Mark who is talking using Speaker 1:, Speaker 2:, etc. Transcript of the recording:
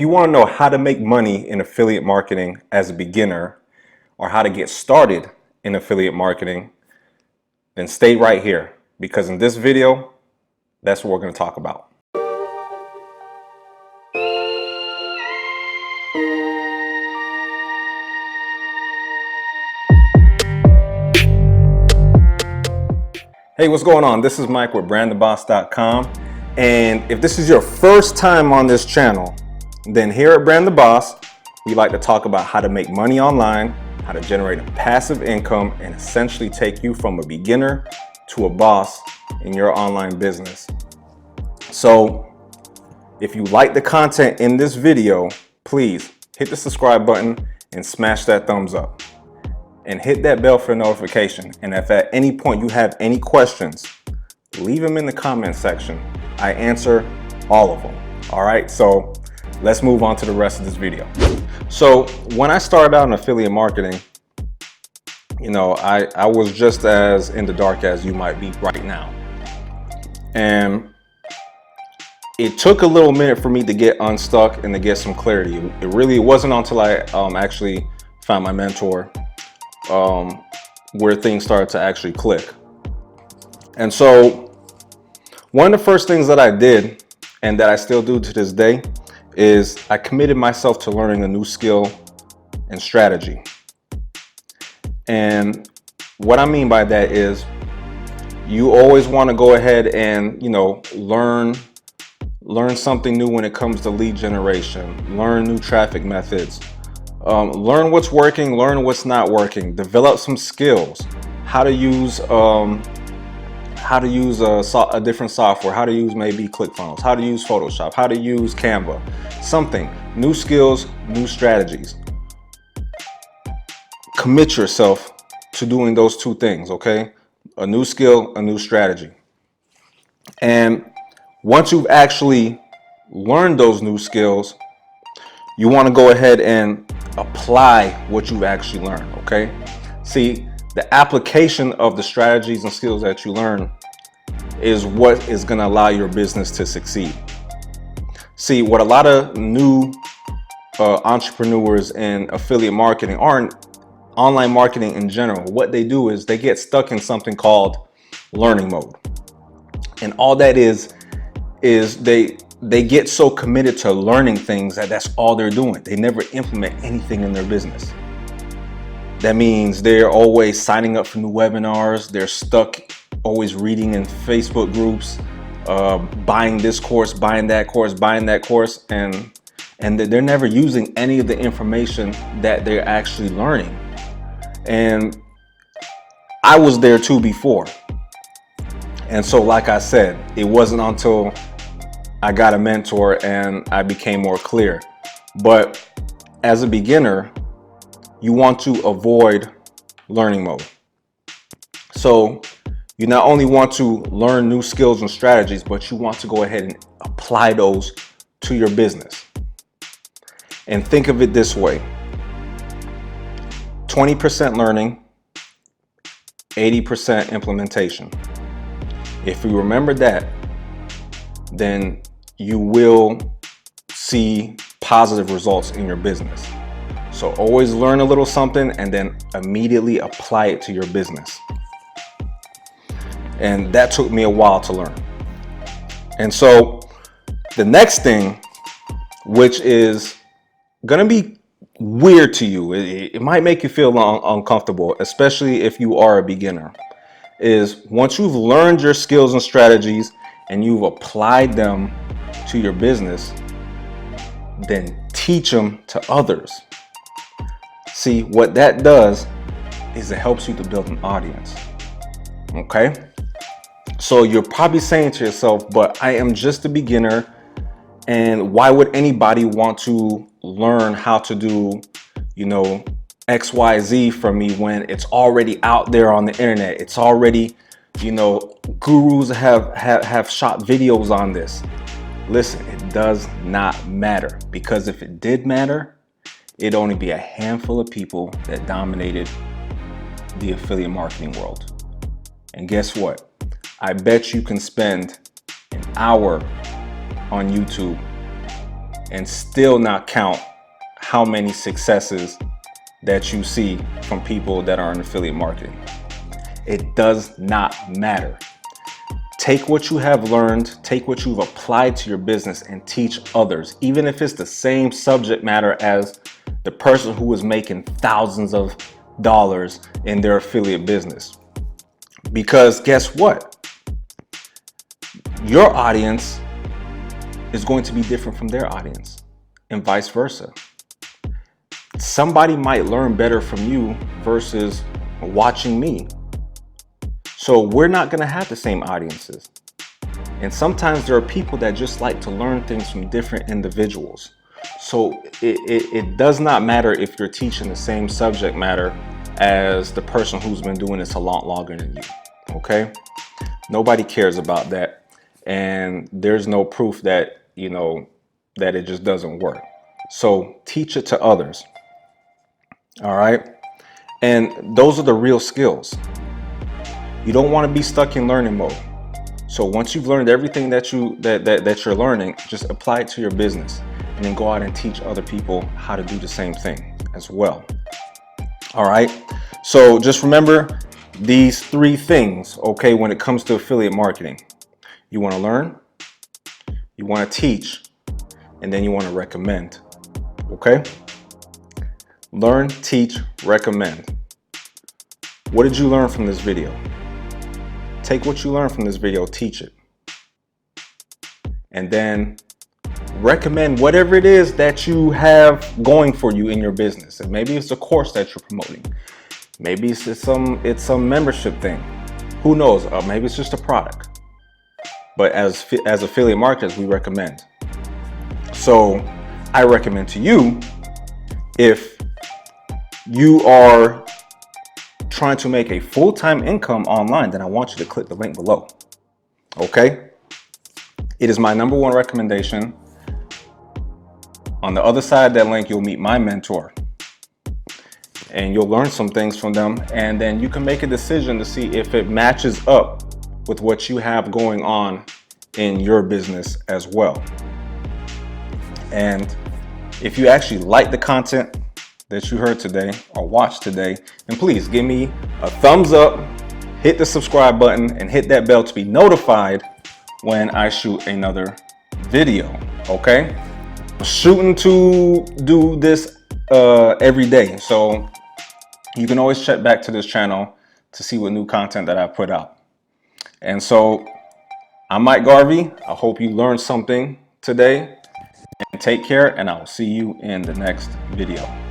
Speaker 1: If you want to know how to make money in affiliate marketing as a beginner or how to get started in affiliate marketing, then stay right here, because in this video, that's what we're going to talk about. Hey, what's going on? This is Mike with brandtheboss.com. And if this is your first time on this channel, then here at Brand the Boss, we like to talk about how to make money online, how to generate a passive income, and essentially take you from a beginner to a boss in your online business. So if you like the content in this video, please hit the subscribe button and smash that thumbs up. And hit that bell for notification. And if at any point you have any questions, leave them in the comment section. I answer all of them. All right, so let's move on to the rest of this video. So when I started out in affiliate marketing, I was just as in the dark as you might be right now. And it took a little minute for me to get unstuck and to get some clarity. It really wasn't until I actually found my mentor where things started to actually click. And so one of the first things that I did, and that I still do to this day, is I committed myself to learning a new skill and strategy. And what I mean by that is you always want to go ahead and learn something new when it comes to lead generation, learn new traffic methods, learn what's working, learn what's not working, develop some skills, how to use a different software, how to use maybe ClickFunnels, how to use Photoshop, how to use Canva, something, new skills, new strategies. Commit yourself to doing those two things, okay? A new skill, a new strategy. And once you've actually learned those new skills, you want to go ahead and apply what you've actually learned, okay? See, the application of the strategies and skills that you learn is what is going to allow your business to succeed. See, what a lot of new entrepreneurs in affiliate marketing or in online marketing in general, what they do is they get stuck in something called learning mode. And all that is they get so committed to learning things that that's all they're doing. They never implement anything in their business. That means they're always signing up for new webinars. They're stuck always reading in Facebook groups, buying this course, buying that course, and they're never using any of the information that they're actually learning. And I was there too before. And so, like I said, it wasn't until I got a mentor and I became more clear. But as a beginner, you want to avoid learning mode. So you not only want to learn new skills and strategies, but you want to go ahead and apply those to your business. And think of it this way: 20% learning, 80% implementation. If you remember that, then you will see positive results in your business. So always learn a little something and then immediately apply it to your business. And that took me a while to learn. And so the next thing, which is gonna be weird to you, it might make you feel uncomfortable, especially if you are a beginner, is once you've learned your skills and strategies and you've applied them to your business, then teach them to others. See, what that does is it helps you to build an audience. Okay? So you're probably saying to yourself, but I am just a beginner, and why would anybody want to learn how to do, XYZ from me when it's already out there on the internet? It's already, gurus have shot videos on this. Listen, it does not matter, because if it did matter, it'd only be a handful of people that dominated the affiliate marketing world. And guess what? I bet you can spend an hour on YouTube and still not count how many successes that you see from people that are in affiliate marketing. It does not matter. Take what you have learned, take what you've applied to your business and teach others, even if it's the same subject matter as the person who is making thousands of dollars in their affiliate business. Because guess what? Your audience is going to be different from their audience and vice versa. Somebody might learn better from you versus watching me. So we're not going to have the same audiences. And sometimes there are people that just like to learn things from different individuals. So it does not matter if you're teaching the same subject matter as the person who's been doing this a lot longer than you. Okay? Nobody cares about that. And there's no proof that, that it just doesn't work. So teach it to others. All right? And those are the real skills. You don't want to be stuck in learning mode. So once you've learned everything that you're learning, just apply it to your business and then go out and teach other people how to do the same thing as well. All right. So just remember these 3 things, okay, when it comes to affiliate marketing. You want to learn, you want to teach, and then you want to recommend. Okay? Learn, teach, recommend. What did you learn from this video? Take what you learned from this video, teach it. And then recommend whatever it is that you have going for you in your business. And maybe it's a course that you're promoting. Maybe it's some membership thing. Who knows? Maybe it's just a product. But as affiliate marketers, we recommend. So I recommend to you, if you are trying to make a full-time income online, then I want you to click the link below. Okay? It is my #1 recommendation. On the other side of that link, you'll meet my mentor. And you'll learn some things from them. And then you can make a decision to see if it matches up with what you have going on in your business as well. And if you actually like the content that you heard today or watched today, then please give me a thumbs up, hit the subscribe button, and hit that bell to be notified when I shoot another video. Okay? I'm shooting to do this every day, so you can always check back to this channel to see what new content that I put out. And so I'm Mike Garvey. I hope you learned something today, and take care, and I will see you in the next video.